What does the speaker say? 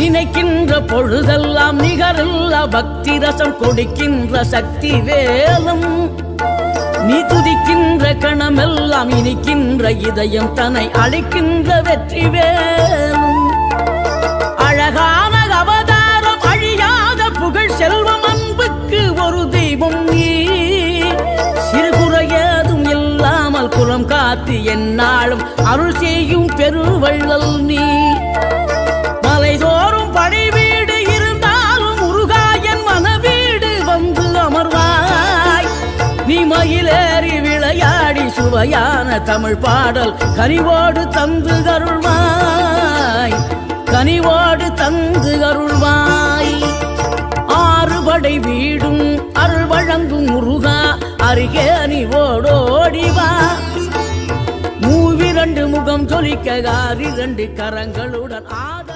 நினைக்கின்ற பொழுதெல்லாம் நிகரில்லா பக்தி ரசம் கொடுக்கின்ற சக்தி வேலும் நீ துதிக்கின்ற கணமெல்லாம் இனிக்கின்ற இதயம் தன்னை அளிக்கின்ற வெற்றி வேலும் அழகான அவதாரம் அழியாத புகழ் செல்வம் அன்புக்கு ஒரு தெய்வம் நீ சிறுகுறையதும் இல்லாமல் குலம் காத்து எந்நாளும் அருள் செய்யும் பெருவள்ளல் நீ மலைதோறும் படை வீடு இருந்தாலும் முருகாயன் மனவீடு வந்து அமர்வாய் நீ மயிலேறி விளையாடி சுவையான தமிழ் பாடல் கனிவோடு தந்து அருள்வாய் கனிவோடு தந்து அருள்வாய் ஆறுபடை வீடும் அருள் வழங்கும் முருகா அருகே அணிவோடோடிவா மூவிரண்டு முகம் சொலிக்க 2 கரங்களுடன் ஆத